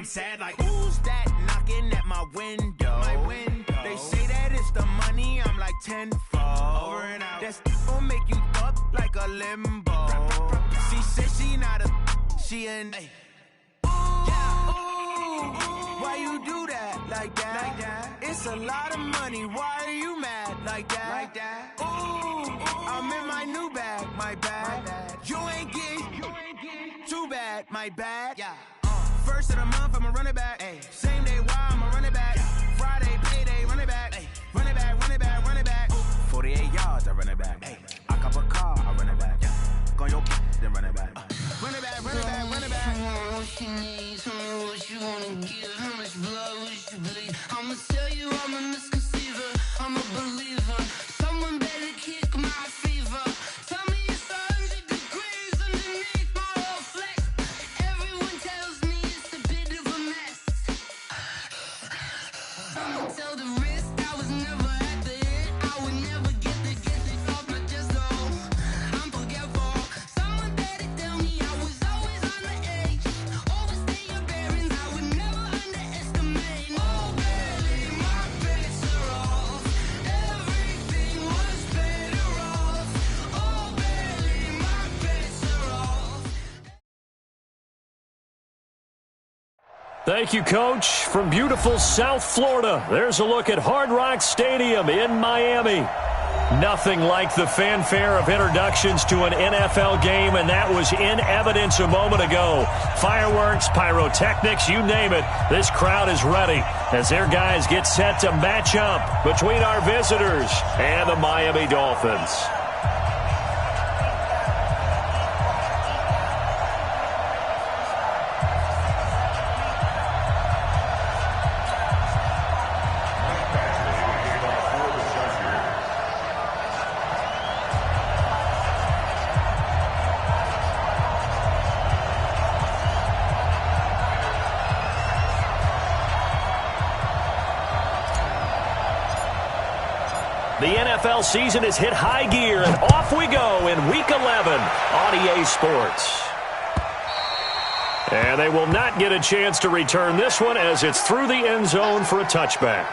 sad like, who's that knocking at my window? They say that it's the money, I'm like tenfold. Over and out. That's gon' make you up like a limbo. She said she not a, she an. Why you do that like that? It's a lot of money. Why are you mad like that? Ooh, I'm in my new bag, my bad. You ain't getting too bad, my bad. Yeah. First of the month, I'ma run it back. Ay. Same day, why I'ma run it back. Yeah. Friday, payday, run it back. Ay. Run it back, run it back, run it back. 48 yards, I run it back. Ay. I cop a car, I run it back. Yeah. Go on your then run it back. Run it back, run it back, run it back. What you need, tell me what you wanna give. How much blood would you bleed? I'ma tell you I'm a misconceiver, I'm a believer. Someone better kick my fever. Tell me it's 100 degrees underneath my whole flex. Everyone tells me it's a bit of a mess. I'ma tell the risk I was never at the end. I would never get this off my chest though. I'm forgetful. Someone better tell me I was always on the edge. Overstay your bearings, I would never underestimate. Oh baby, my bets are off. Everything was better off. Oh baby, my bets are off. Thank you, Coach. From beautiful South Florida, there's a look at Hard Rock Stadium in Miami. Nothing like the fanfare of introductions to an NFL game, and that was in evidence a moment ago. Fireworks, pyrotechnics, you name it. This crowd is ready as their guys get set to match up between our visitors and the Miami Dolphins. The NFL season has hit high gear, and off we go in Week 11 on EA Sports. And they will not get a chance to return this one as it's through the end zone for a touchback.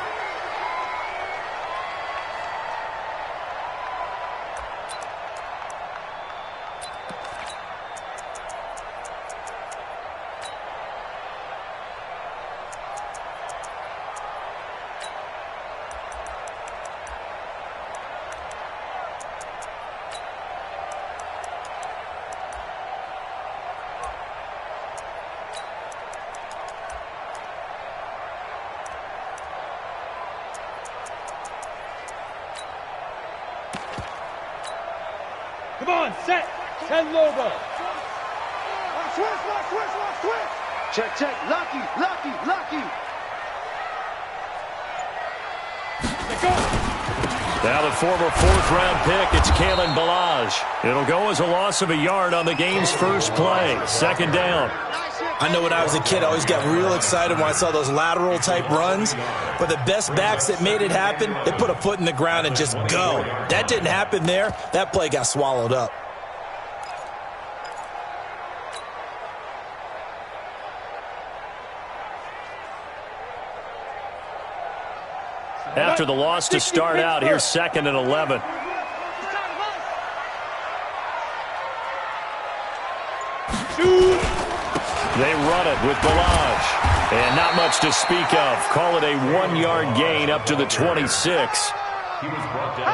Come on, set, and logo. Switch. Check. Lucky. Let go. Now the former fourth-round pick, it's Kalen Ballage. It'll go as a loss of a yard on the game's first play. Second down. I know when I was a kid, I always got real excited when I saw those lateral-type runs. But the best backs that made it happen, they put a foot in the ground and just go. That didn't happen there. That play got swallowed up. After the loss to start out, here's 2nd and 11. They run it with Ballage. And not much to speak of. Call it a 1-yard gain up to the 26.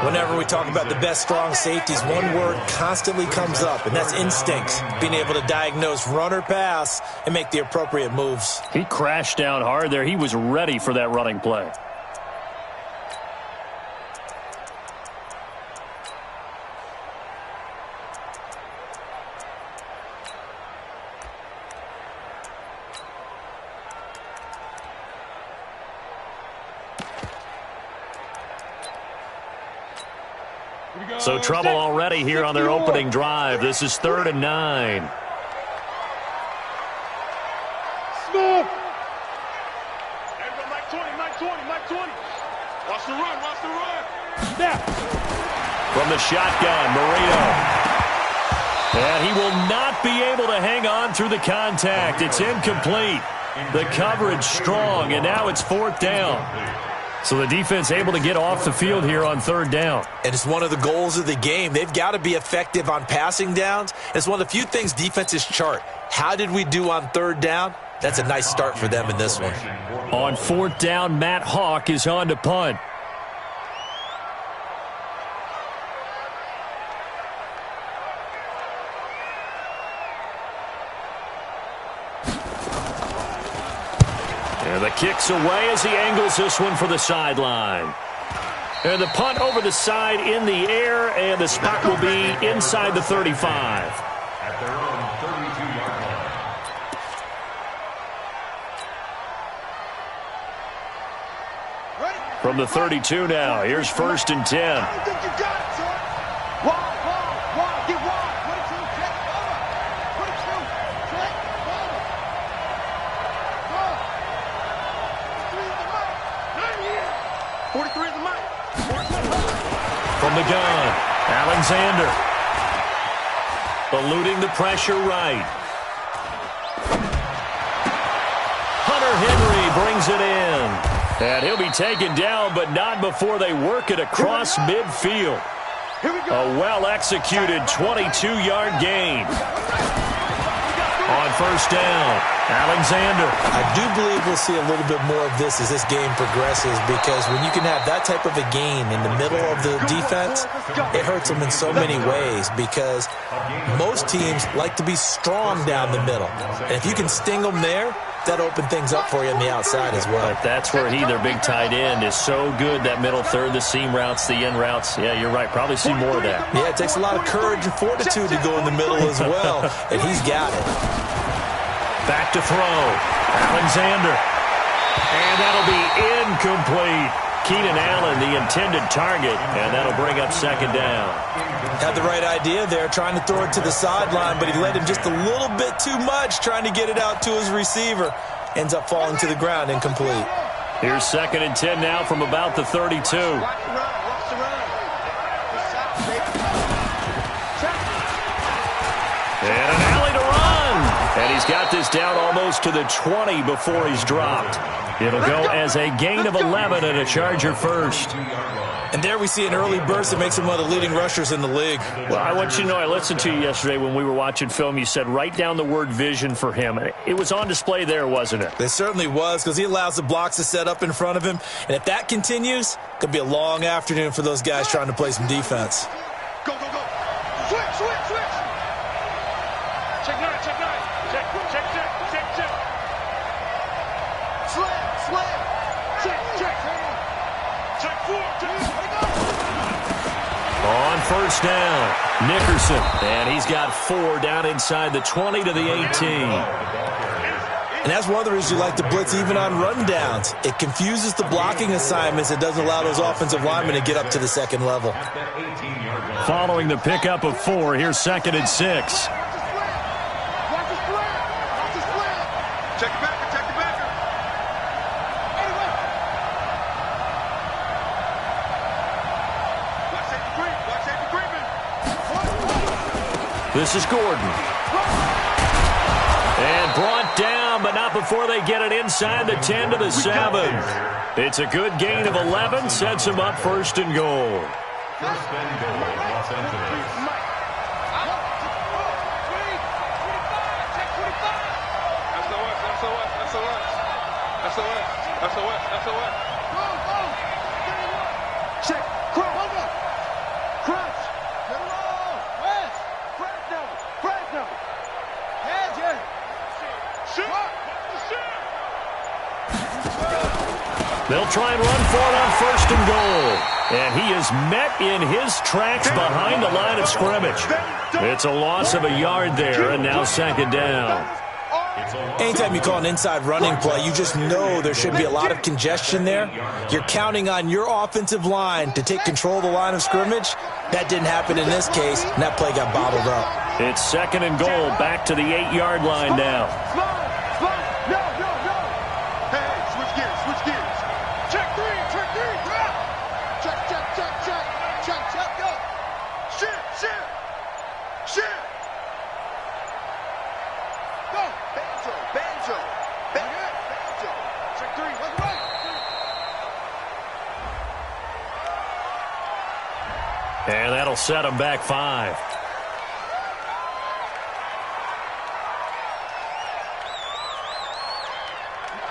Whenever we talk about the best strong safeties, one word constantly comes up, and that's instinct. Being able to diagnose run or pass and make the appropriate moves. He crashed down hard there. He was ready for that running play. So trouble already here on their opening drive. This is 3rd and 9. Smith. Mike 20. Watch the run. Snap. From the shotgun, Marino. And he will not be able to hang on through the contact. It's incomplete. The coverage strong, and now it's 4th down. So the defense able to get off the field here on 3rd down. And it's one of the goals of the game. They've got to be effective on passing downs. It's one of the few things defenses chart. How did we do on 3rd down? That's a nice start for them in this one. On 4th down, Matt Hawk is on to punt. And the kick's away as he angles this one for the sideline. And the punt over the side in the air, and the spot will be inside the 35. At their own 32-yard line. From the 32 now, here's 1st and 10. I don't think you got it, son. Wide, get wide. 22, check, over. 22, check, over. 43 is the mic. From the gun, Alexander. Eluding the pressure right. Hunter Henry brings it in. And he'll be taken down, but not before they work it across midfield. A well-executed 22-yard gain. On 1st down, Alexander. I do believe we'll see a little bit more of this as this game progresses, because when you can have that type of a gain in the middle of the defense, it hurts them in so many ways, because most teams like to be strong down the middle. And if you can sting them there, that open things up for you on the outside as well. But that's where their big tight end, is so good, that middle third, the seam routes, the in routes. Yeah, you're right. Probably see more of that. Yeah, it takes a lot of courage and fortitude to go in the middle as well, and he's got it. Back to throw. Alexander. And that'll be incomplete. Keenan Allen, the intended target, and that'll bring up 2nd down. Had the right idea there, trying to throw it to the sideline, but he led him just a little bit too much, trying to get it out to his receiver. Ends up falling to the ground, incomplete. Here's 2nd and 10 now from about the 32. And an alley to run. And he's got this down almost to the 20 before he's dropped. It'll go as a gain of 11 and a Charger first. And there we see an early burst that makes him one of the leading rushers in the league. Well, I want you to know, I listened to you yesterday when we were watching film. You said write down the word vision for him. It was on display there, wasn't it? It certainly was, because he allows the blocks to set up in front of him. And if that continues, it could be a long afternoon for those guys trying to play some defense. Go. Switch. Check 9. Check. Slam. Check. Check 4. On 1st down, Nickerson. And he's got 4 down inside the 20 to the 18. And that's one of the reasons you like to blitz even on rundowns. It confuses the blocking assignments. It doesn't allow those offensive linemen to get up to the 2nd level. Following the pickup of 4, here's 2nd and 6. Check the backer. Watch safety creeping. This is Gordon. And brought down, but not before they get it inside the 10 to the 7. It's a good gain of 11, sets them up 1st and goal. First and goal, Los Angeles. SOS. Check. Crouch. Get it on. West. Crash number. Head, Jerry. They'll try and run for it on 1st and goal. And he is met in his tracks behind the line of scrimmage. It's a loss of a yard there, and now 2nd down. Anytime you call an inside running play, you just know there should be a lot of congestion there. You're counting on your offensive line to take control of the line of scrimmage. That didn't happen in this case, and that play got bottled up. It's 2nd and goal, back to the 8-yard line now. No. Hey, switch gears. Check 3. Check, go. Shit. Go. Banjo. Back And that'll set them back 5.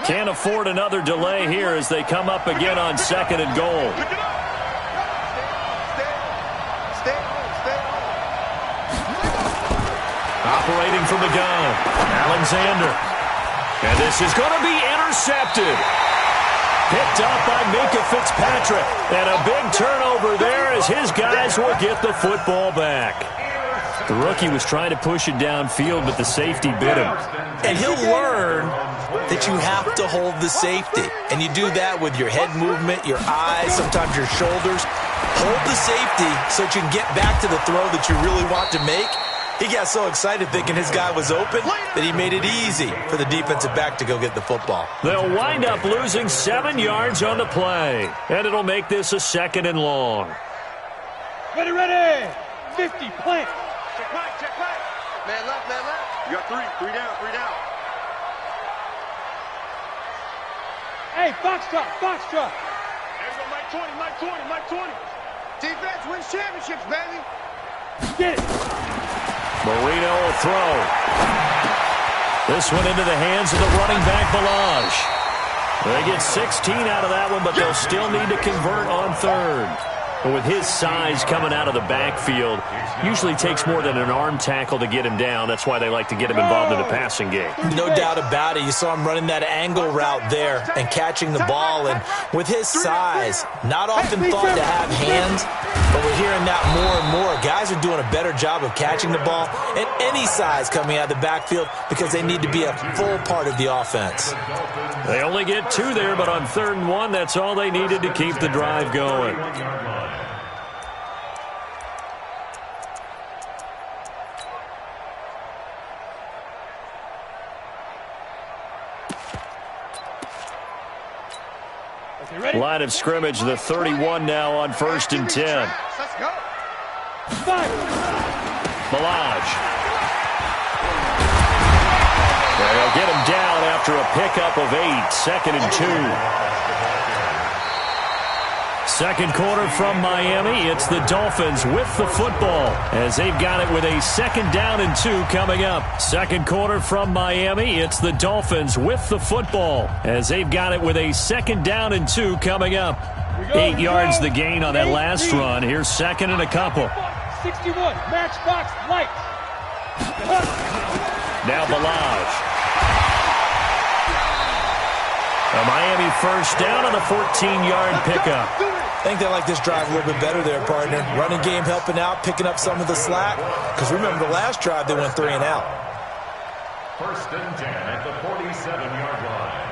Can't afford another delay here as they come up again on 2nd and goal. Operating from the gun, Alexander. And this is going to be intercepted. Picked up by Minka Fitzpatrick. And a big turnover there as his guys will get the football back. The rookie was trying to push it downfield, but the safety bit him. And he'll learn that you have to hold the safety. And you do that with your head movement, your eyes, sometimes your shoulders. Hold the safety so that you can get back to the throw that you really want to make. He got so excited thinking his guy was open that he made it easy for the defensive back to go get the football. They'll wind up losing 7 yards on the play. And it'll make this a 2nd and long. Ready, ready. 50, plant. Check right, check right. Man left, man left. You got 3 down, 3 down. Hey, box drop, box drop. There you go, Mike 20, Mike 20, Mike 20. Defense wins championships, baby. Get it. Marino will throw. This one into the hands of the running back, Balaj. They get 16 out of that one, but they'll still need to convert on 3rd. But with his size coming out of the backfield, usually takes more than an arm tackle to get him down. That's why they like to get him involved in the passing game. No doubt about it. You saw him running that angle route there and catching the ball. And with his size, not often thought to have hands, but we're hearing that more and more. Guys are doing a better job of catching the ball at any size coming out of the backfield because they need to be a full part of the offense. They only get 2 there, but on 3rd and 1, that's all they needed to keep the drive going. Line of scrimmage, the 31 now on 1st and 10. Let's go. Balaj. They'll get him down after a pickup of 8. 2nd and 2. Second quarter from Miami. It's the Dolphins with the football as they've got it with a 2nd down and 2 coming up. Second quarter from Miami. It's the Dolphins with the football as they've got it with a 2nd down and 2 coming up. 8 yards the gain on that last run. Here's 2nd and a couple. 61, matchbox lights. Now Balaj. A Miami 1st down on the 14-yard pickup. I think they like this drive a little bit better there, partner. Running game helping out, picking up some of the slack. Because remember, the last drive, they went 3 and out. 1st and 10 at the 47-yard line.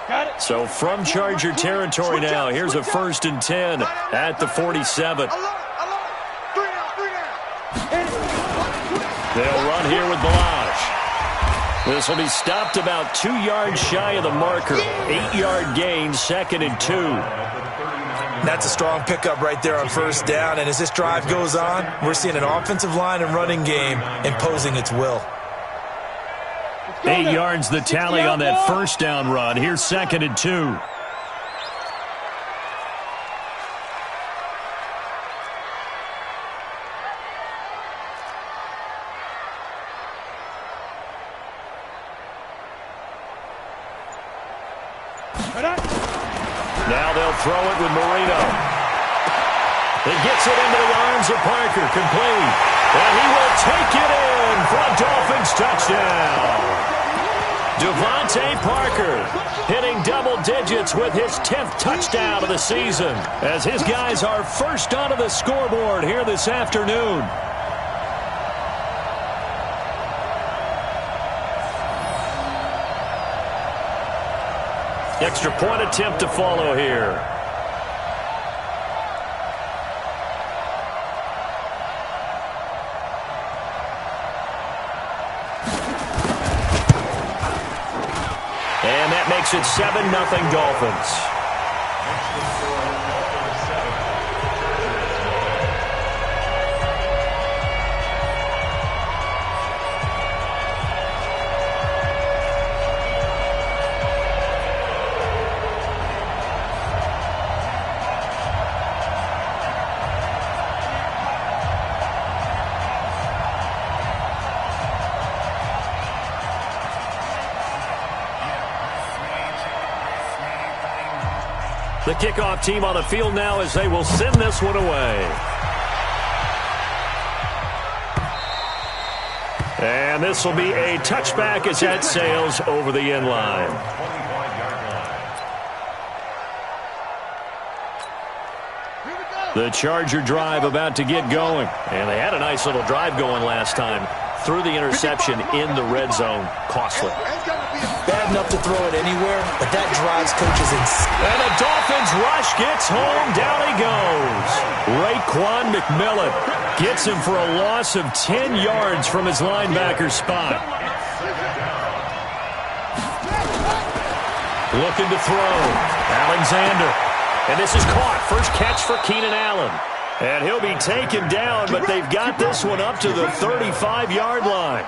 Got it. So from Charger territory now, here's a 1st and 10 at the 47. They'll run here with Balaj. This will be stopped about 2 yards shy of the marker. 8-yard gain, 2nd and 2. That's a strong pickup right there on 1st down. And as this drive goes on, we're seeing an offensive line and running game imposing its will. 8 yards the tally on that 1st down run. Here's 2nd and 2. Now they'll throw it with Marino. He gets it into the arms of Parker, complete. And he will take it in for a Dolphins touchdown. Devontae Parker hitting double digits with his 10th touchdown of the season as his guys are first onto the scoreboard here this afternoon. Extra point attempt to follow here. And that makes it 7-0 Dolphins. The kickoff team on the field now as they will send this one away. And this will be a touchback as that sails over the end line. The Charger drive about to get going. And they had a nice little drive going last time. Threw the interception in the red zone. Costly. Bad enough to throw it anywhere, but that drives coaches insane. And the Dolphins rush gets home. Down he goes. Raekwon McMillan gets him for a loss of 10 yards from his linebacker spot. Looking to throw. Alexander. And this is caught. First catch for Keenan Allen. And he'll be taken down, but they've got this one up to the 35-yard line.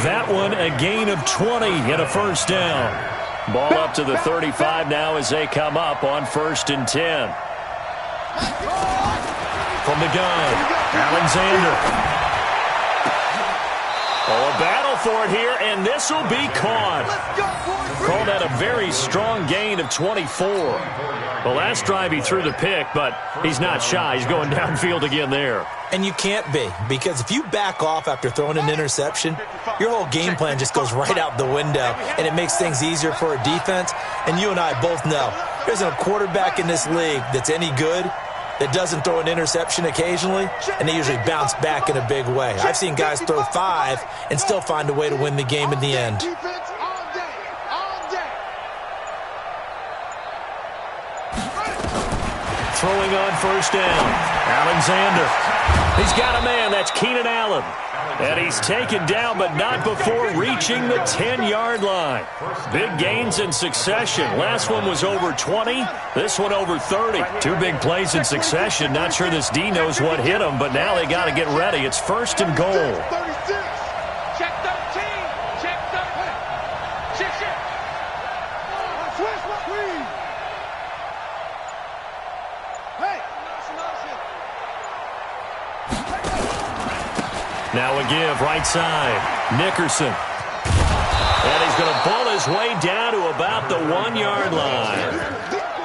That one a gain of 20 and a first down. Ball up to the 35 now as they come up on 1st and 10. From the gun, Alexander. Oh, a battle for it here, and this will be caught. Call that a very strong gain of 24. The last drive he threw the pick, but he's not shy. He's going downfield again there. And you can't be, because if you back off after throwing an interception, your whole game plan just goes right out the window, and it makes things easier for a defense. And you and I both know there's a quarterback in this league that's any good that doesn't throw an interception occasionally, and they usually bounce back in a big way. I've seen guys throw 5 and still find a way to win the game in the end. Throwing on 1st down, Alexander. He's got a man. That's Keenan Allen. And he's taken down, but not before reaching the 10-yard line. Big gains in succession. Last one was over 20. This one over 30. 2 big plays in succession. Not sure this D knows what hit him, but now they got to get ready. It's 1st and goal. Check 13. Check 13. Check. Now a give, right side. Nickerson. And he's going to pull his way down to about the 1-yard line.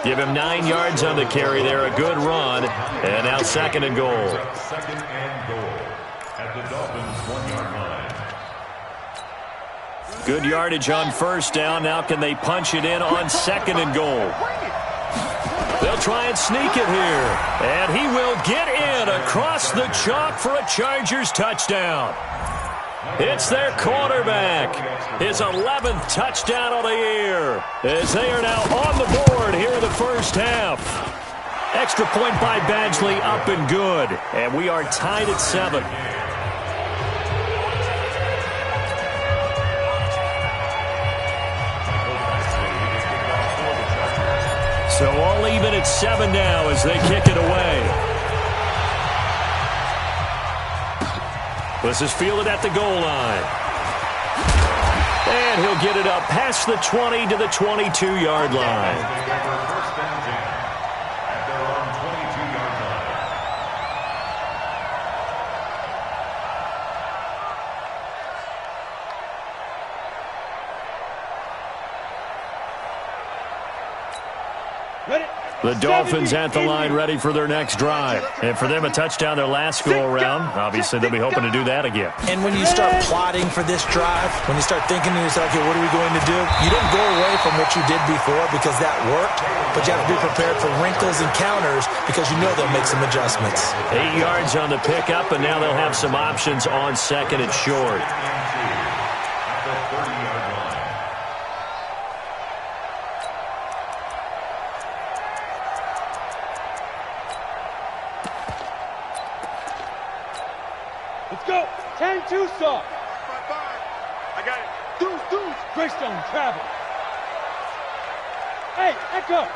Give him 9 yards on the carry there. A good run. And now 2nd and goal. 2nd and goal at the Dolphins' 1-yard line. Good yardage on 1st down. Now can they punch it in on 2nd and goal? They'll try and sneak it here. And he will get in across the chalk for a Chargers touchdown. It's their quarterback. His 11th touchdown of the year. As they are now on the board here in the first half. Extra point by Badgley, up and good. And we are tied at 7. So all even at 7 now as they kick it away. This is fielded at the goal line. And he'll get it up past the 20 to the 22-yard line. The Dolphins at the line ready for their next drive. And for them, a touchdown their last go-around. Obviously, they'll be hoping to do that again. And when you start plotting for this drive, when you start thinking to yourself, okay, what are we going to do? You don't go away from what you did before because that worked, but you have to be prepared for wrinkles and counters because you know they'll make some adjustments. 8 yards on the pickup, and now they'll have some options on 2nd and short. Let's go. 10-2 stop. I got it. Deuce. Greystone, travel. Hey, Echo.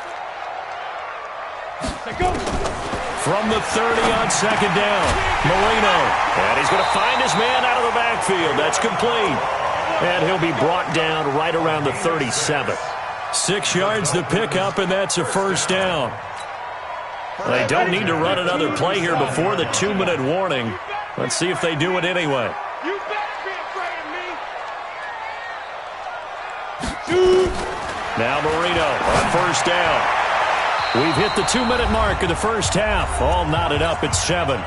Let's go. From the 30 on 2nd down, Marino. And he's going to find his man out of the backfield. That's complete. And he'll be brought down right around the 37. 6 yards to pick up, and that's a first down. They don't need to run another play here before the 2-minute warning. Let's see if they do it anyway. You better be afraid of me. Now Marino on first down. We've hit the 2-minute mark of the first half. All knotted up at 7.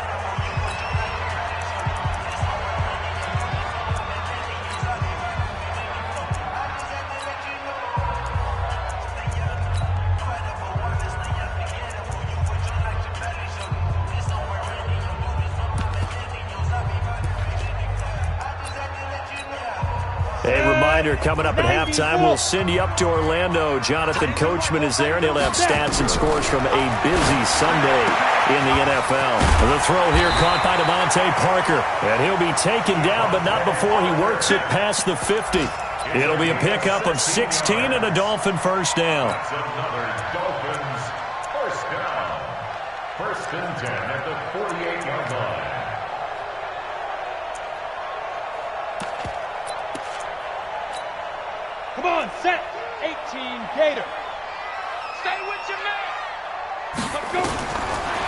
A reminder, coming up at halftime, we'll send you up to Orlando. Jonathan Coachman is there, and he'll have stats and scores from a busy Sunday in the NFL. The throw here caught by Devontae Parker, and he'll be taken down, but not before he works it past the 50. It'll be a pickup of 16 and a Dolphin first down. That's another Dolphins first down. First and 10 at the 48-yard line. Come on, set. 18, Gator. Stay with your man. Let's go.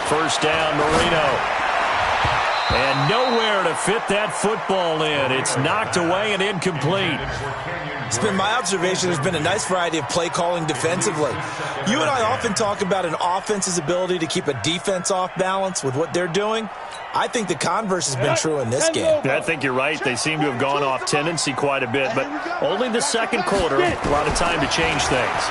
First down, Marino. And nowhere to fit that football in. It's knocked away and incomplete. It's been my observation there's been a nice variety of play calling defensively. You and I often talk about an offense's ability to keep a defense off balance with what they're doing. I think the converse has been true in this game. I think you're right. They seem to have gone off tendency quite a bit, but only the second quarter. A lot of time to change things.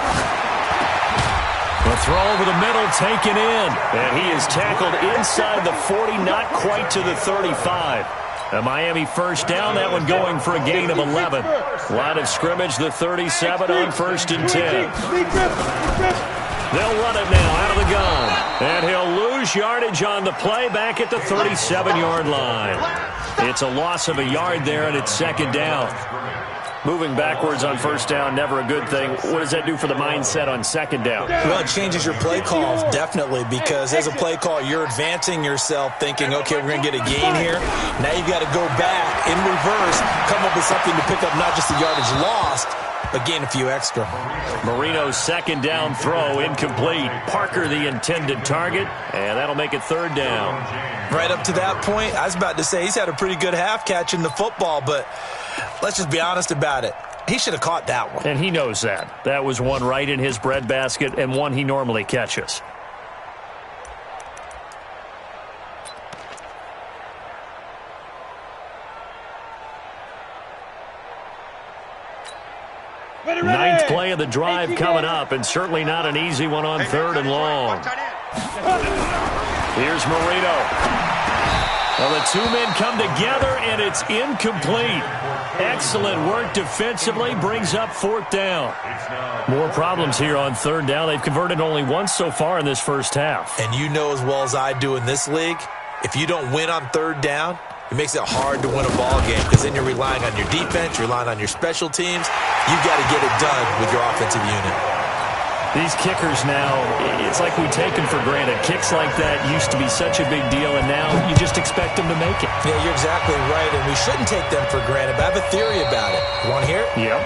The throw over the middle taken in, and he is tackled inside the 40, not quite to the 35. A Miami first down, that one going for a gain of 11. Line of scrimmage, the 37 on first and 10. They'll run it now out of the gun. And he'll lose yardage on the play back at the 37-yard line. It's a loss of a yard there, and it's second down. Moving backwards on first down, never a good thing. What does that do for the mindset on second down? Well, it changes your play calls, definitely, because as a play call, you're advancing yourself thinking, okay, we're going to get a gain here. Now you've got to go back in reverse, come up with something to pick up not just the yardage lost, but gain a few extra. Marino's second down throw incomplete. Parker the intended target, and that'll make it third down. Right up to that point, I was about to say he's had a pretty good half catching the football, but let's just be honest about it. He should have caught that one. And he knows that. That was one right in his breadbasket and one he normally catches. Ninth play of the drive coming up, and certainly not an easy one on third and long. Here's Marino. Well, the two men come together, and it's incomplete. Excellent work defensively, brings up fourth down. More problems here on third down. They've converted only once so far in this first half. And you know as well as I do in this league, if you don't win on third down, it makes it hard to win a ball game because then you're relying on your defense, you're relying on your special teams. You've got to get it done with your offensive unit. These kickers now, it's like we take them for granted. Kicks like that used to be such a big deal, and now you just expect them to make it. Yeah, you're exactly right, and we shouldn't take them for granted, but I have a theory about it. You want to hear it? Yep.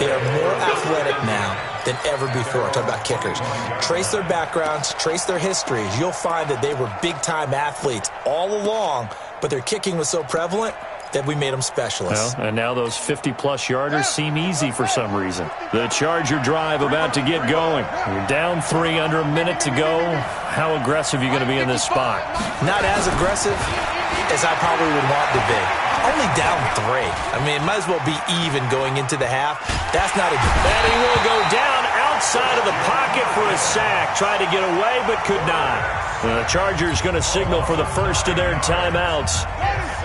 They are more athletic now than ever before. Talk about kickers. Trace their backgrounds, trace their histories. You'll find that they were big-time athletes all along, but their kicking was so prevalent that we made them specialists. Well, and now those 50-plus yarders seem easy for some reason. The Charger drive about to get going. You're down 3 under a minute to go. How aggressive are you going to be in this spot? Not as aggressive as I probably would want to be. Only down 3. I mean, it might as well be even going into the half. That's not a... And he will go down outside of the pocket for a sack. Tried to get away, but could not. The Chargers going to signal for the first of their timeouts,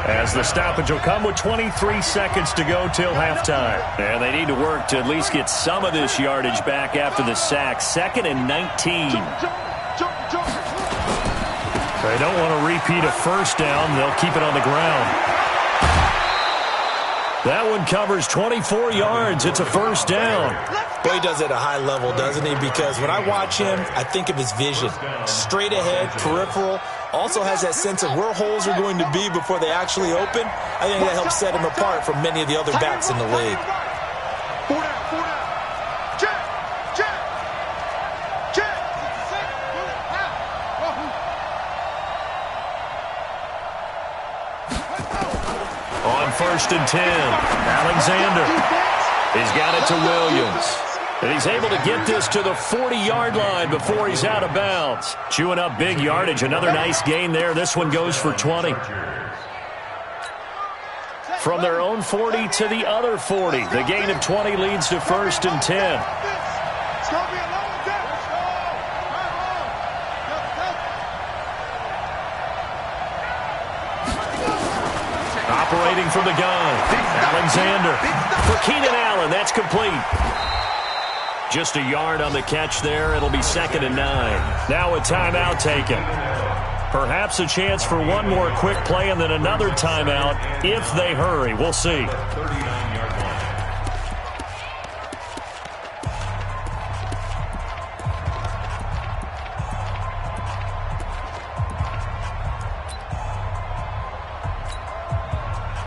as the stoppage will come with 23 seconds to go till halftime. And they need to work to at least get some of this yardage back after the sack. 2nd and 19. They don't want to repeat a first down. They'll keep it on the ground. That one covers 24 yards. It's a first down. Boy, he does it at a high level, doesn't he? Because when I watch him, I think of his vision. Straight ahead, peripheral. Also has that sense of where holes are going to be before they actually open. I think that helps set him apart from many of the other backs in the league. 4 down. Check. On 1st and 10, Alexander. He's got it to Williams. And he's able to get this to the 40-yard line before he's out of bounds. Chewing up big yardage. Another nice gain there. This one goes for 20. From their own 40 to the other 40. The gain of 20 leads to 1st and 10. Operating from the gun. Alexander. For Keenan Allen, that's complete. Just a yard on the catch there. It'll be 2nd and 9. Now a timeout taken. Perhaps a chance for one more quick play and then another timeout if they hurry. We'll see.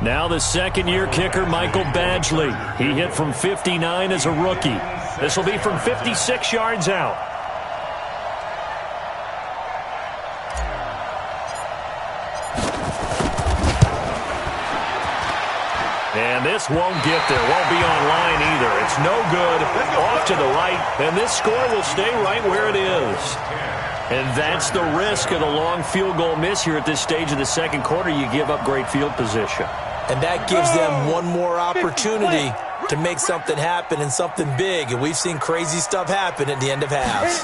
Now the second-year kicker, Michael Badgley. He hit from 59 as a rookie. This will be from 56 yards out. And this won't get there. Won't be on line either. It's no good. Off to the right. And this score will stay right where it is. And that's the risk of the long field goal miss here at this stage of the second quarter. You give up great field position. And that gives them one more opportunity to make something happen and something big. And we've seen crazy stuff happen at the end of halves.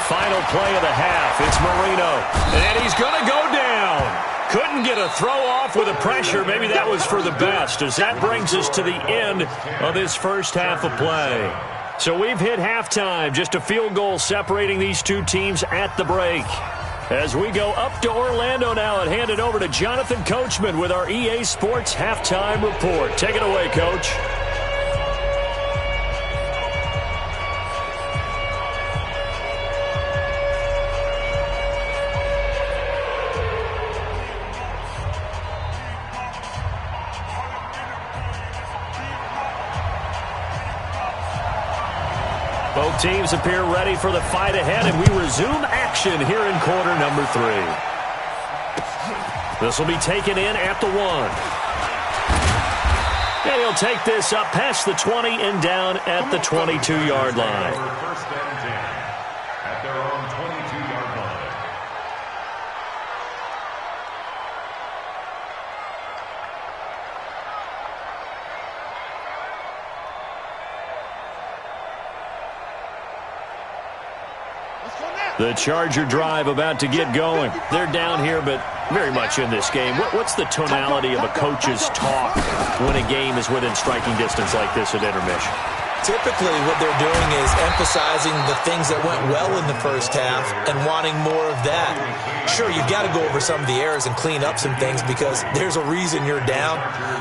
Final play of the half. It's Marino. And he's going to go down. Couldn't get a throw off with the pressure. Maybe that was for the best, as that brings us to the end of this first half of play. So we've hit halftime. Just a field goal separating these two teams at the break. As we go up to Orlando now and hand it over to Jonathan Coachman with our EA Sports Halftime Report. Take it away, Coach. Both teams appear ready for the fight ahead, and we resume action here in quarter number 3. This will be taken in at the 1. And he'll take this up past the 20 and down at the 22-yard line. First and 10 at their own 22-yard line. The Charger drive about to get going. They're down here, but very much in this game. What's the tonality of a coach's talk when a game is within striking distance like this at intermission? Typically, what they're doing is emphasizing the things that went well in the first half and wanting more of that. Sure, you've got to go over some of the errors and clean up some things because there's a reason you're down.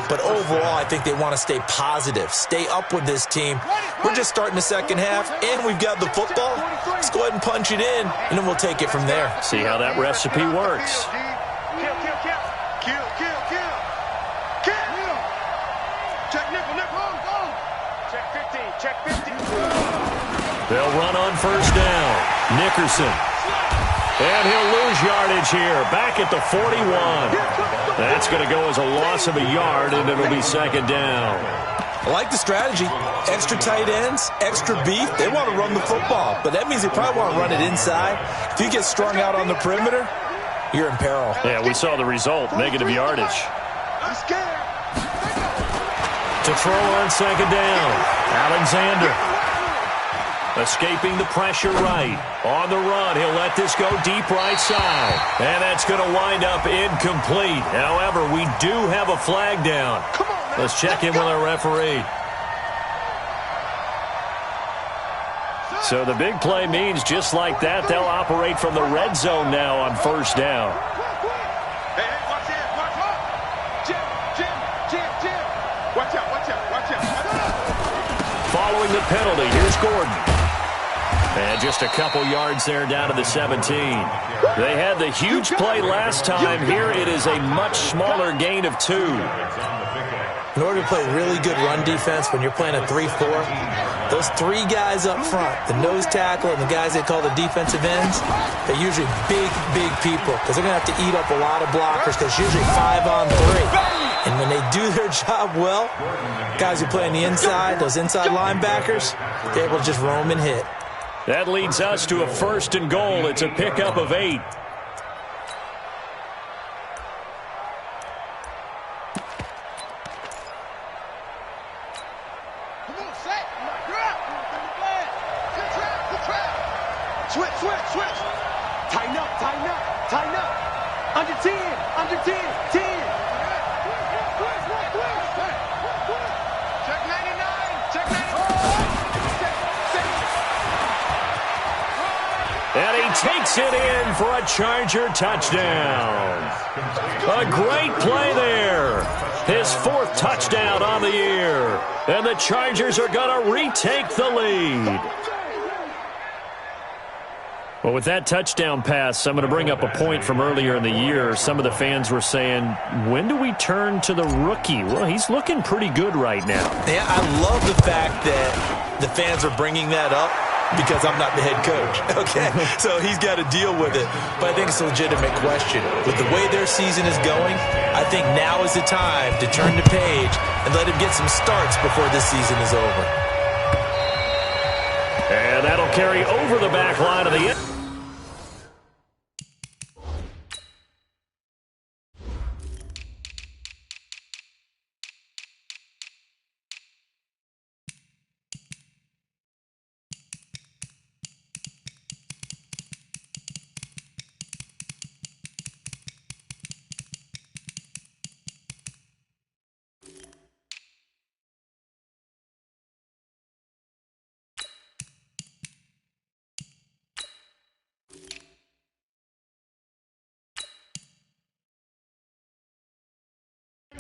But overall, I think they want to stay positive, stay up with this team. We're just starting the second half, and we've got the football. Let's go ahead and punch it in, and then we'll take it from there. See how that recipe works. Check 50. They'll run on first down. Nickerson. And he'll lose yardage here. Back at the 41. That's going to go as a loss of a yard, and it'll be second down. I like the strategy. Extra tight ends, extra beef. They want to run the football, but that means they probably want to run it inside. If you get strung out on the perimeter, you're in peril. Yeah, we saw the result. Negative yardage. To throw on second down. Alexander. Escaping the pressure right. On the run, he'll let this go deep right side. And that's going to wind up incomplete. However, we do have a flag down. Let's check in with our referee. So the big play means just like that, they'll operate from the red zone now on first down. Following the penalty, here's Gordon. And just a couple yards there down to the 17. They had the huge play last time. Here it is a much smaller gain of 2. In order to play really good run defense when you're playing a 3-4, Those three guys up front, the nose tackle and the guys they call the defensive ends, they're usually big, big people because they're going to have to eat up a lot of blockers because usually 5-on-3. And when they do their job well, guys who play on the inside, those inside linebackers, they're able to just roam and hit. That leads us to a 1st and goal. It's a pickup of 8. Switch. Tighten up. Under 10, 10. Check 99. And he takes it in for a Charger touchdown. A great play there. His 4th touchdown on the year. And the Chargers are going to retake the lead. Well, with that touchdown pass, I'm going to bring up a point from earlier in the year. Some of the fans were saying, when do we turn to the rookie? Well, he's looking pretty good right now. Yeah, I love the fact that the fans are bringing that up because I'm not the head coach, okay? So he's got to deal with it. But I think it's a legitimate question. With the way their season is going, I think now is the time to turn the page and let him get some starts before this season is over. And that'll carry over the back line of the end.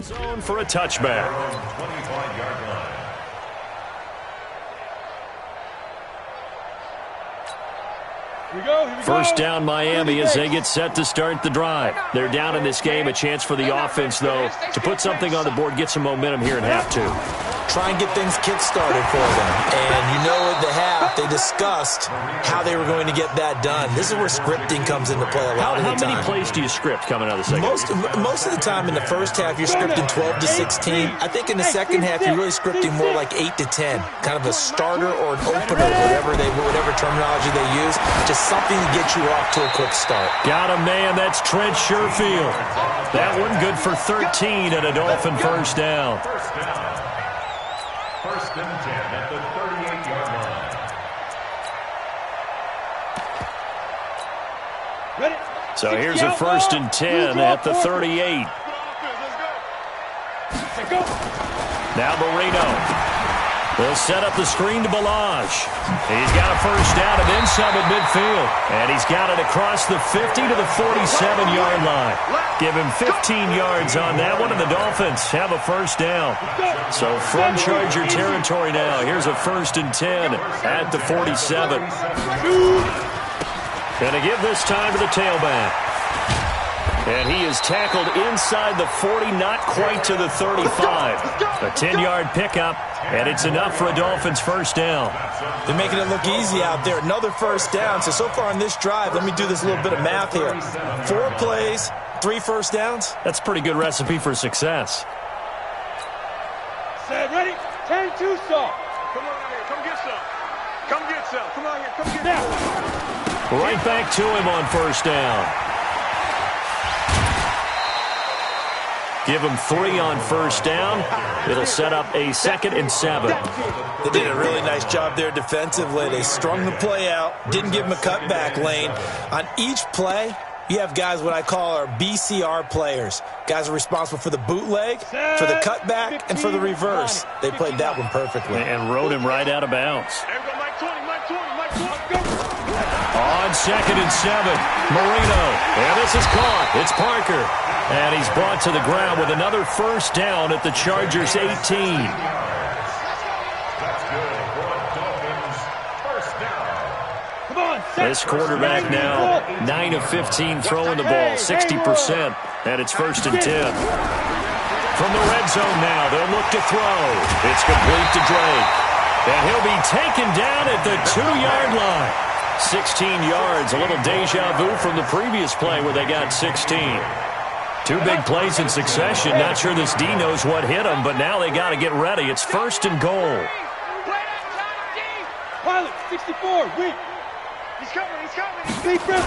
Zone for a touchback. 25-yard line. Here we go. First down Miami as they get set to start the drive. They're down in this game. A chance for the offense, though, to put something on the board, get some momentum here in half 2. Try and get things kick-started for them. And you know at the half, they discussed how they were going to get that done. This is where scripting comes into play a lot of the time. How many plays do you script coming out of the second? Most of the time in the first half, you're scripting 12 to 16. I think in the second half, you're really scripting more like 8 to 10. Kind of a starter or an opener, whatever terminology they use. Just something to get you off to a quick start. Got a man. That's Trent Sherfield. That one good for 13 and a Dolphin first down. First and 10 at the 38-yard line. Ready? So here's a 1st and 10 at the 38. Now Marino will set up the screen to Balaj. He's got a first down and then some at midfield. And he's got it across the 50 to the 47-yard line. Give him 15 yards on that one, and the Dolphins have a first down. So from Charger territory now, here's a 1st and 10 at the 47. Going to give this time to the tailback. And he is tackled inside the 40, not quite to the 35. A 10-yard pickup, and it's enough for a Dolphins first down. They're making it look easy out there. Another first down. So far on this drive, let me do this little bit of math here. 4 plays, 3 first downs. That's a pretty good recipe for success. Set, ready? 10-2 stop. Come on out here. Come get some. Come get some. Come on here. Come get Now. some. Right back to him on first down. Give him 3 on first down. It'll set up a 2nd and 7. They did a really nice job there defensively. They strung the play out, didn't give him a cutback lane. On each play, you have guys what I call our BCR players. Guys are responsible for the bootleg, for the cutback, and for the reverse. They played that one perfectly. And rode him right out of bounds. There we go, Mike 20, Mike 20, Mike 20. On 2nd and 7, Marino. And this is caught. It's Parker. And he's brought to the ground with another first down at the Chargers' 18. That's good for a Dolphins first down. Come on, This quarterback now, 9 of 15 throwing the ball, 60%. And it's 1st and 10. From the red zone now, they'll look to throw. It's complete to Drake. And he'll be taken down at the 2-yard line. 16 yards, a little deja vu from the previous play where they got 16. 2 big plays in succession. Not sure this D knows what hit them, but now they got to get ready. It's 1st and goal. Pilot, 64, weak. He's coming, he's coming. Big river.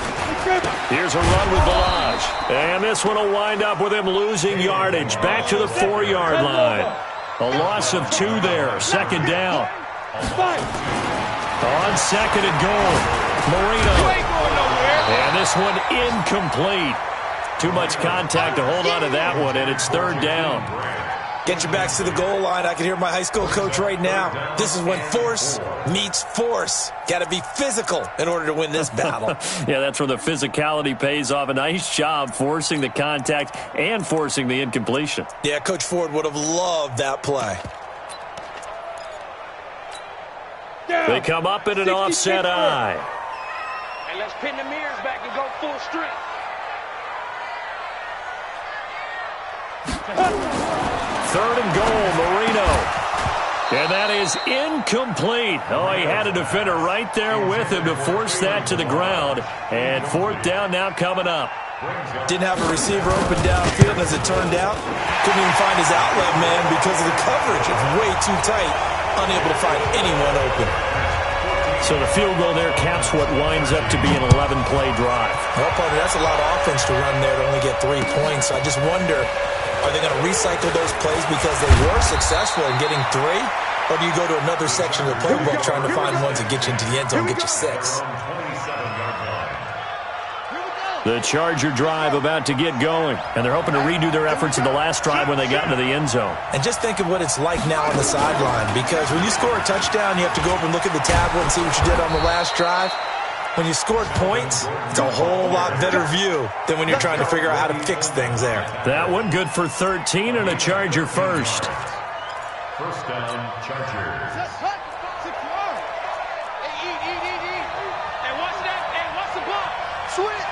Here's a run with Balaj. And this one will wind up with him losing yardage. Back to the 4-yard line. A loss of 2 there. 2nd down. On 2nd and goal, Marino. And this one incomplete. Too much contact to hold on to that one, and it's 3rd down. Get your backs to the goal line. I can hear my high school coach right now. This is when force meets force. Got to be physical in order to win this battle. Yeah, that's where the physicality pays off. A nice job forcing the contact and forcing the incompletion. Yeah, Coach Ford would have loved that play. They come up in an offset eye. And let's pin the mirrors back and go full strength. 3rd and goal, Marino. And that is incomplete. Oh, he had a defender right there with him to force that to the ground. And 4th down now coming up. Didn't have a receiver open downfield, as it turned out. Couldn't even find his outlet man because of the coverage. It's way too tight. Unable to find anyone open. So the field goal there caps what winds up to be an 11-play drive. Well, partner, that's a lot of offense to run there to only get 3 points. I just wonder, are they going to recycle those plays because they were successful in getting 3? Or do you go to another section of the playbook trying to find ones that get you into the end zone and get you 6? The Charger drive about to get going, and they're hoping to redo their efforts in the last drive when they got into the end zone. And just think of what it's like now on the sideline, because when you score a touchdown, you have to go up and look at the tablet and see what you did on the last drive. When you scored points, it's a whole lot better view than when you're trying to figure out how to fix things there. That one good for 13 and a Charger first. 1st down, Chargers. And what's that? And what's the ball? Switch.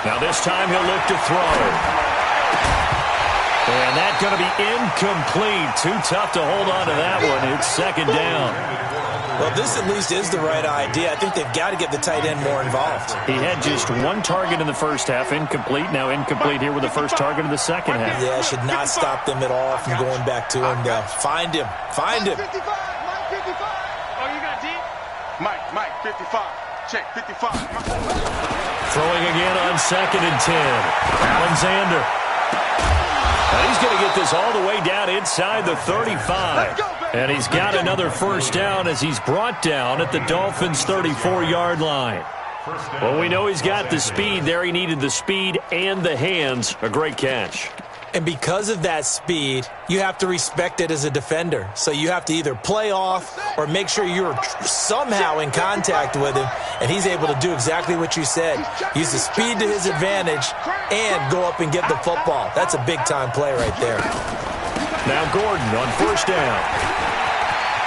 Now this time he'll look to throw. And that's going to be incomplete. Too tough to hold on to that one. It's 2nd down. Well, this at least is the right idea. I think they've got to get the tight end more involved. He had just 1 target in the first half, incomplete. Now incomplete here with the first target of the second half. Yeah, should not stop them at all from going back to him, though. Find him. Find him. Mike 55. Oh, you got deep? Mike, 55. Check, 55. Throwing again on 2nd and 10. Alexander. Now he's going to get this all the way down inside the 35. And he's got another 1st down as he's brought down at the Dolphins' 34-yard line. Well, we know he's got the speed there. He needed the speed and the hands. A great catch. And because of that speed, you have to respect it as a defender. So you have to either play off or make sure you're somehow in contact with him, and he's able to do exactly what you said. Use the speed to his advantage and go up and get the football. That's a big-time play right there. Now Gordon on 1st down.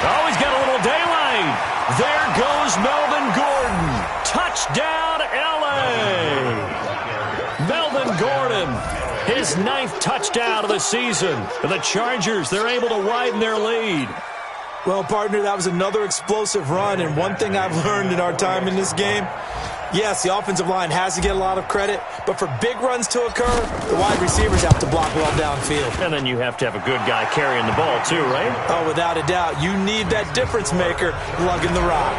Oh, he's got a little daylight. There goes Melvin Gordon. Touchdown, L.A. Melvin Gordon, his 9th touchdown of the season. And the Chargers, they're able to widen their lead. Well, partner, that was another explosive run, and one thing I've learned in our time in this game, yes, the offensive line has to get a lot of credit, but for big runs to occur, the wide receivers have to block well downfield. And then you have to have a good guy carrying the ball too, right? Oh, without a doubt. You need that difference maker lugging the rock.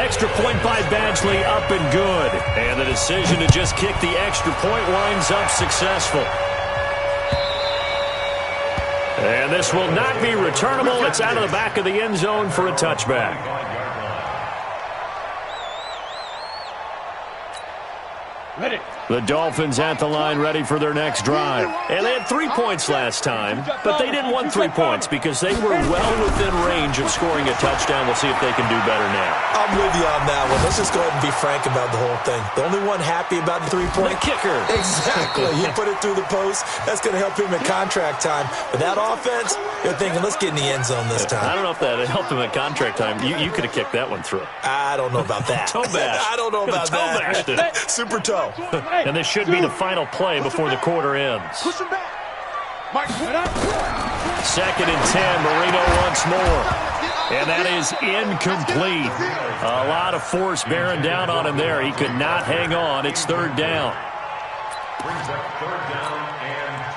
Extra point by Badgley, up and good. And the decision to just kick the extra point winds up successful. And this will not be returnable. It's out of the back of the end zone for a touchback. The Dolphins at the line ready for their next drive. And they had 3 points last time, but they didn't want 3 points because they were well within range of scoring a touchdown. We'll see if they can do better now. I'm with you on that one. Let's just go ahead and be frank about the whole thing. The only one happy about the 3-point. The kicker. Exactly. You put it through the post. That's going to help him in contract time. But that offense, you're thinking, let's get in the end zone this time. I don't know if that helped him in contract time. You could have kicked that one through. I don't know about that. Toe bash. I don't know about toe bashed that. it. Super toe. And this should be the final play before the quarter ends. Push him back. Second and 10, Marino once more. And that is incomplete. A lot of force bearing down on him there. He could not hang on. It's third down. Brings up third down and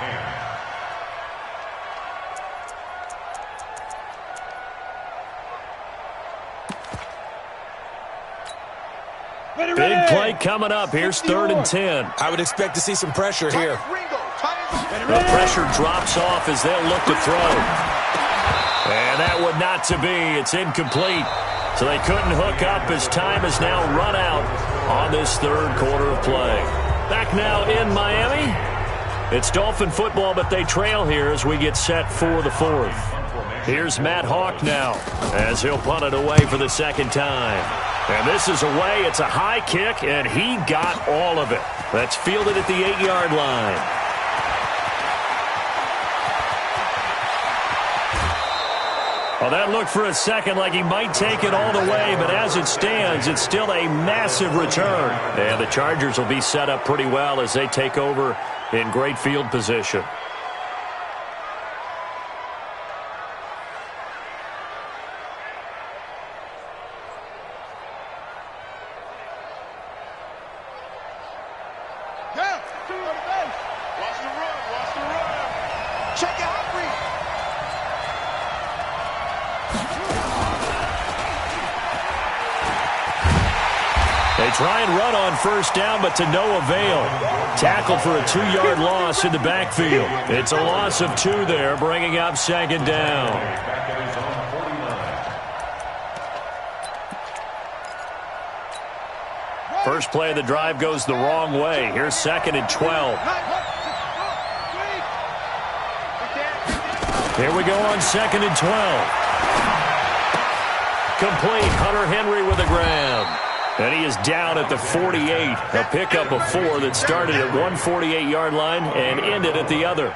10. Big play coming up. Here's third and 10. I would expect to see some pressure here. The pressure drops off as they'll look to throw. And that would not to be. It's incomplete. So they couldn't hook up as time has now run out on this third quarter of play. Back now in Miami. It's Dolphin football, but they trail here as we get set for the fourth. Here's Matt Hawk now as he'll punt it away for the second time. And this is away. It's a high kick, and he got all of it. That's fielded at the 8-yard line. Well, that looked for a second like he might take it all the way, but as it stands, it's still a massive return. And the Chargers will be set up pretty well as they take over in great field position. Try and run on first down, but to no avail. Tackled for a 2-yard loss in the backfield. It's a loss of 2 there, bringing up second down. First play of the drive goes the wrong way. Here's second and 12. Here we go on second and 12. Complete. Hunter Henry with a grab. And he is down at the 48. A pickup of 4 that started at one 48-yard line and ended at the other.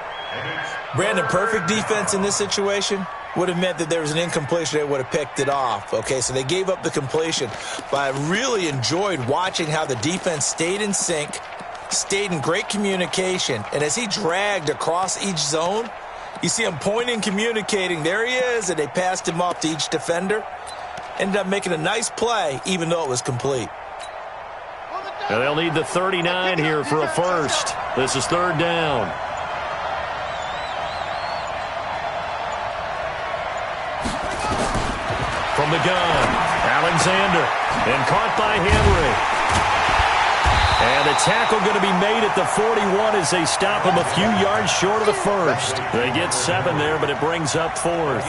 Brandon, perfect defense in this situation would have meant that there was an incompletion. They would have picked it off. Okay, so they gave up the completion. But I really enjoyed watching how the defense stayed in sync, stayed in great communication. And as he dragged across each zone, you see him pointing, communicating. There he is, and they passed him off to each defender. Ended up making a nice play, even though it was complete. And they'll need the 39 here for a first. This is third down. From the gun, Alexander. And caught by Henry. And the tackle going to be made at the 41 as they stop him a few yards short of the first. They get 7 there, but it brings up fourth.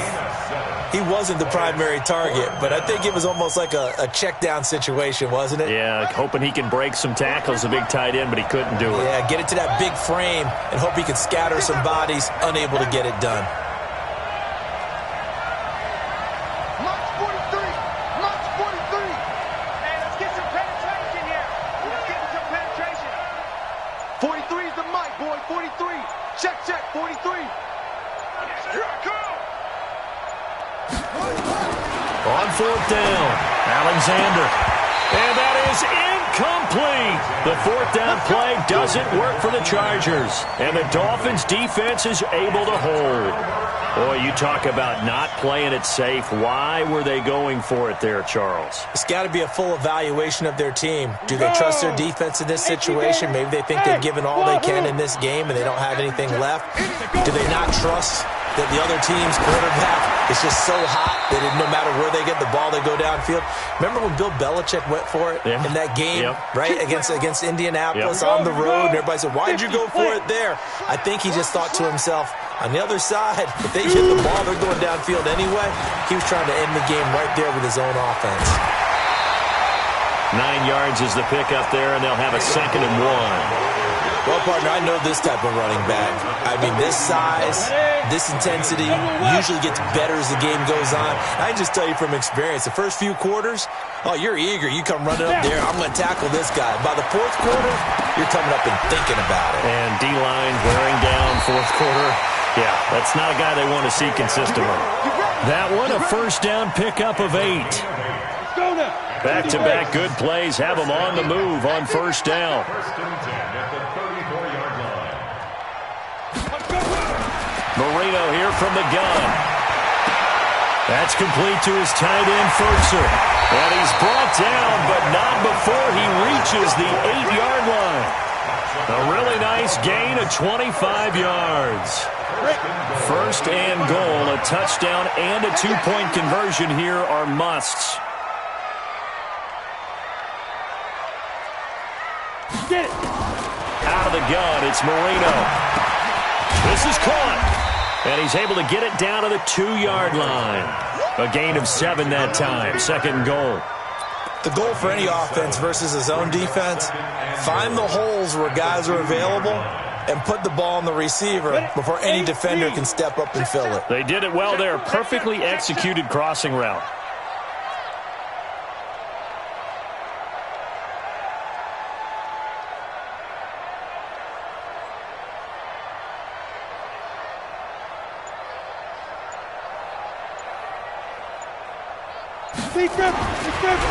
He wasn't the primary target, but I think it was almost like a check down situation, wasn't it? Yeah, hoping he can break some tackles, a big tight end, but he couldn't do it. Yeah, get it to that big frame and hope he can scatter some bodies, unable to get it done. March 43. March 43. Hey, let's get some penetration here. Let's get some penetration. 43 is the mic, boy. 43. Check, 43. Here I come. On fourth down, Alexander. And that is incomplete. The fourth down play doesn't work for the Chargers. And the Dolphins' defense is able to hold. Boy, you talk about not playing it safe. Why were they going for it there, Charles? It's got to be a full evaluation of their team. Do they trust their defense in this situation? Maybe they think they've given all they can in this game and they don't have anything left. Do they not trust that the other team's quarterback is just so hot that no matter where they get the ball, they go downfield? Remember when Bill Belichick went for it in that game, right, against Indianapolis on the road? And everybody said, why'd you go for it there? I think he just thought to himself, on the other side, if they hit the ball, they're going downfield anyway. He was trying to end the game right there with his own offense. 9 yards is the pickup there, and they'll have a 2nd and 1. Well, partner, I know this type of running back. I mean, this size, this intensity usually gets better as the game goes on. I can just tell you from experience, the first few quarters, oh, you're eager. You come running up there, I'm going to tackle this guy. By the 4th quarter, you're coming up and thinking about it. And D-line wearing down 4th quarter. Yeah, that's not a guy they want to see consistently. That one, a first down pickup of 8. Back-to-back good plays have them on the move on first down. Marino here from the gun. That's complete to his tight end, Fertzer. And he's brought down, but not before he reaches the 8-yard line. A really nice gain of 25 yards. First and goal, a touchdown and a 2-point conversion here are musts. Out of the gun, it's Marino. This is caught. And he's able to get it down to the 2-yard line. A gain of 7 that time. 2nd goal. The goal for any offense versus his own defense, find the holes where guys are available and put the ball on the receiver before any defender can step up and fill it. They did it well there. Perfectly executed crossing route.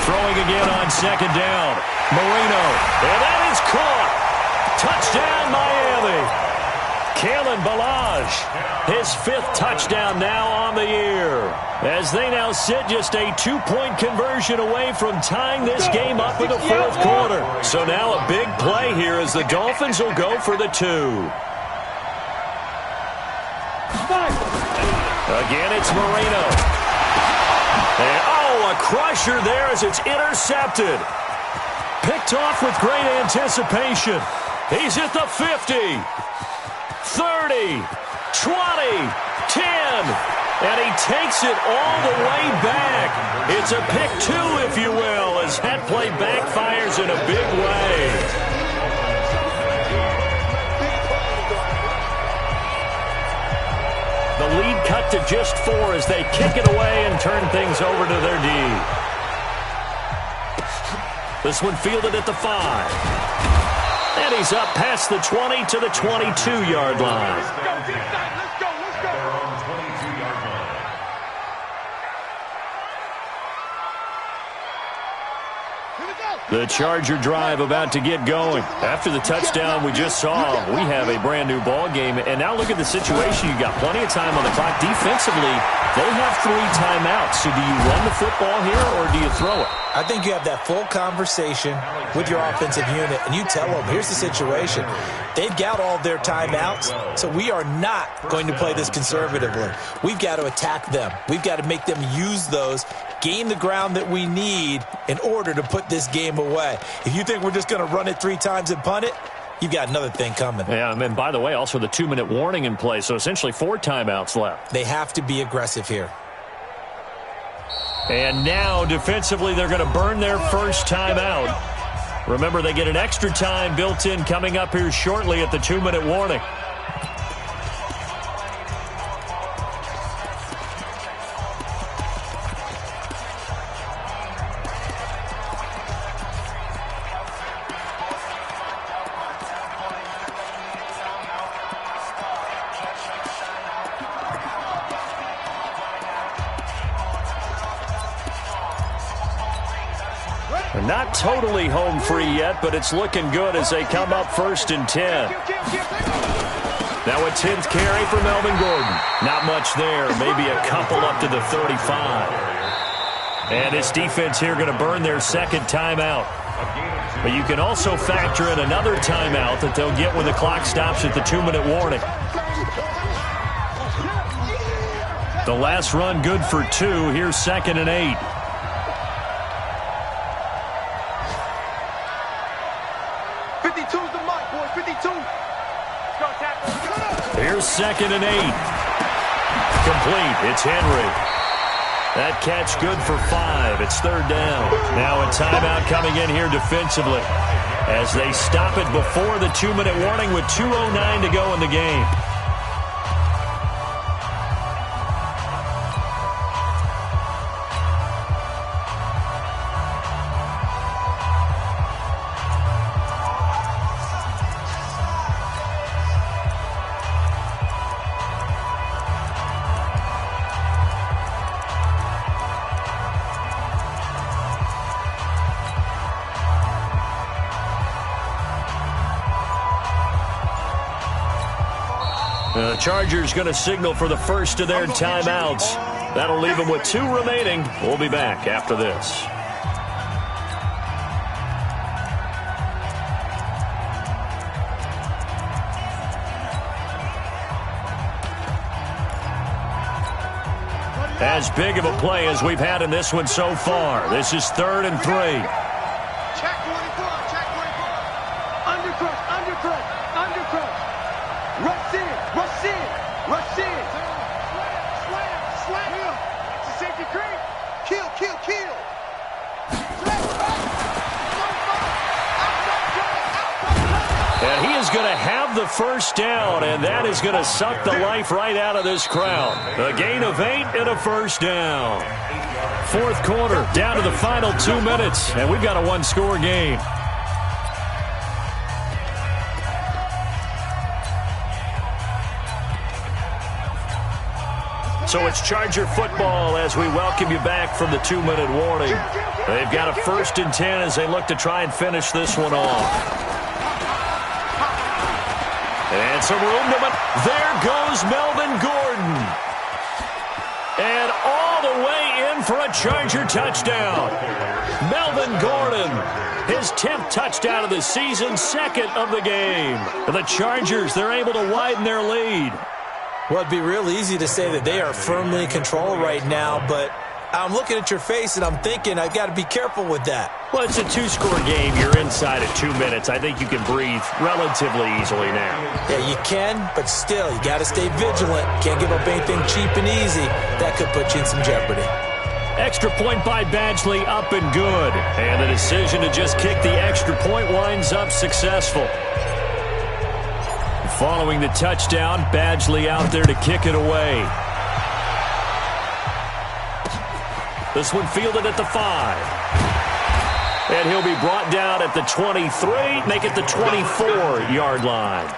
Throwing again on 2nd down. Marino. And that is caught. Touchdown, Miami. Kalen Ballage, his 5th touchdown now on the year. As they now sit just a 2-point conversion away from tying this game up in the 4th quarter. So now a big play here as the Dolphins will go for the 2. Again, it's Marino. And, a crusher there as it's intercepted. Picked off with great anticipation. He's at the 50, 30, 20, 10, and he takes it all the way back. It's a pick 2, if you will, as that play backfires in a big way. The lead cut to just 4 as they kick it away and turn things over to their D. This one fielded at the 5. And he's up past the 20 to the 22-yard line. Let's go. The Charger drive about to get going. After the touchdown we just saw, we have a brand new ball game. And now look at the situation. You got plenty of time on the clock. Defensively, they have 3 timeouts. So do you run the football here or do you throw it? I think you have that full conversation with your offensive unit, and you tell them, here's the situation. They've got all their timeouts, so we are not going to play this conservatively. We've got to attack them. We've got to make them use those, gain the ground that we need in order to put this game away. If you think we're just going to run it 3 times and punt it, you've got another thing coming. Yeah, and by the way, also the 2-minute warning in play, so essentially 4 timeouts left. They have to be aggressive here. And now, defensively, they're going to burn their first timeout. Remember, they get an extra time built in coming up here shortly at the 2-minute warning. Not totally home free yet, but it's looking good as they come up 1st and 10. Now a 10th carry for Melvin Gordon. Not much there, maybe a couple up to the 35. And this defense here going to burn their 2nd timeout. But you can also factor in another timeout that they'll get when the clock stops at the 2-minute warning. The last run good for 2. Here's 2nd and 8. Here's 2nd and 8. Complete. It's Henry. That catch good for 5. It's third down. Now a timeout coming in here defensively as they stop it before the 2-minute warning with 2:09 to go in the game. The Chargers going to signal for the first of their timeouts. That'll leave them with 2 remaining. We'll be back after this. As big of a play as we've had in this one so far. This is 3rd and 3. Check 44, check 44. Undercut, undercut, undercut. Rush in, rush in, rush in. Slam, slam. It's a safety creep. Kill, kill, kill. And he is going to have the first down, and that is going to suck the life right out of this crowd. A gain of 8 and a first down. 4th quarter, down to the final 2 minutes, and we've got a 1-score game. So it's Charger football as we welcome you back from the 2-minute warning. They've got a 1st and 10 as they look to try and finish this one off. And some room to... There goes Melvin Gordon. And all the way in for a Charger touchdown. Melvin Gordon, his 10th touchdown of the season, 2nd of the game. The Chargers, they're able to widen their lead. Well, it'd be real easy to say that they are firmly in control right now, but I'm looking at your face and I'm thinking I've got to be careful with that. Well, it's a 2-score game. You're inside at 2 minutes. I think you can breathe relatively easily now. Yeah, you can, but still, you got to stay vigilant. Can't give up anything cheap and easy. That could put you in some jeopardy. Extra point by Badgley, up and good. And the decision to just kick the extra point winds up successful. Following the touchdown, Badgley out there to kick it away. This one fielded at the 5. And he'll be brought down at the 23, make it the 24-yard line.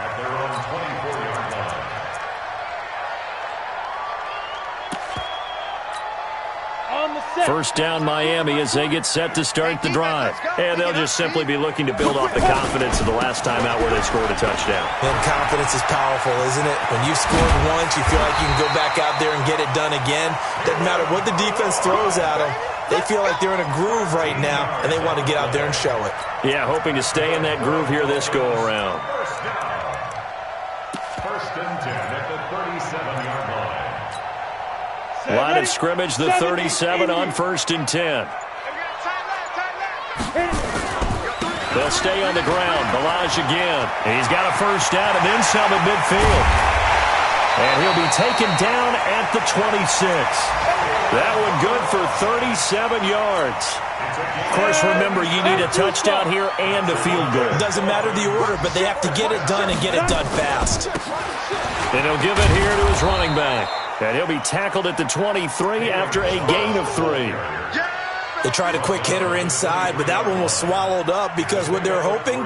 First down Miami as they get set to start the drive. And they'll just simply be looking to build off the confidence of the last time out where they scored a touchdown. And confidence is powerful, isn't it? When you've scored once, you feel like you can go back out there and get it done again. Doesn't matter what the defense throws at them. They feel like they're in a groove right now, and they want to get out there and show it. Yeah, hoping to stay in that groove here this go-around. First and 10 at the 37-yard line. Line of scrimmage, the 37 on 1st and 10. They'll stay on the ground. Balaj again. He's got a first down and then some at midfield. And he'll be taken down at the 26. That one good for 37 yards. Of course, remember, you need a touchdown here and a field goal. Doesn't matter the order, but they have to get it done and get it done fast. And he'll give it here to his running back. And he'll be tackled at the 23 after a gain of 3. They tried a quick hitter inside, but that one was swallowed up because what they're hoping,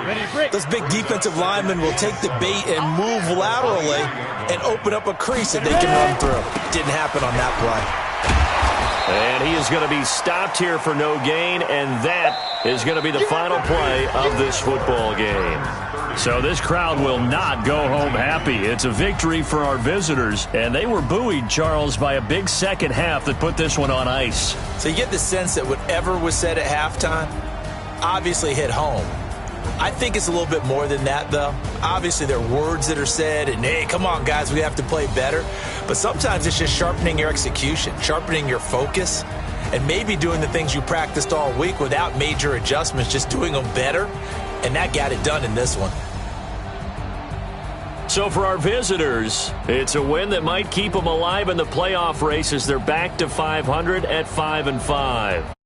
those big defensive linemen will take the bait and move laterally and open up a crease that they can run through. Didn't happen on that play. And he is going to be stopped here for no gain, and that is going to be the final play of this football game. So this crowd will not go home happy. It's a victory for our visitors, and they were buoyed, Charles, by a big second half that put this one on ice. So you get the sense that whatever was said at halftime obviously hit home. I think it's a little bit more than that, though. Obviously, there are words that are said, and, hey, come on, guys, we have to play better. But sometimes it's just sharpening your execution, sharpening your focus, and maybe doing the things you practiced all week without major adjustments, just doing them better. And that got it done in this one. So for our visitors, it's a win that might keep them alive in the playoff race as they're back to 500 at 5-5.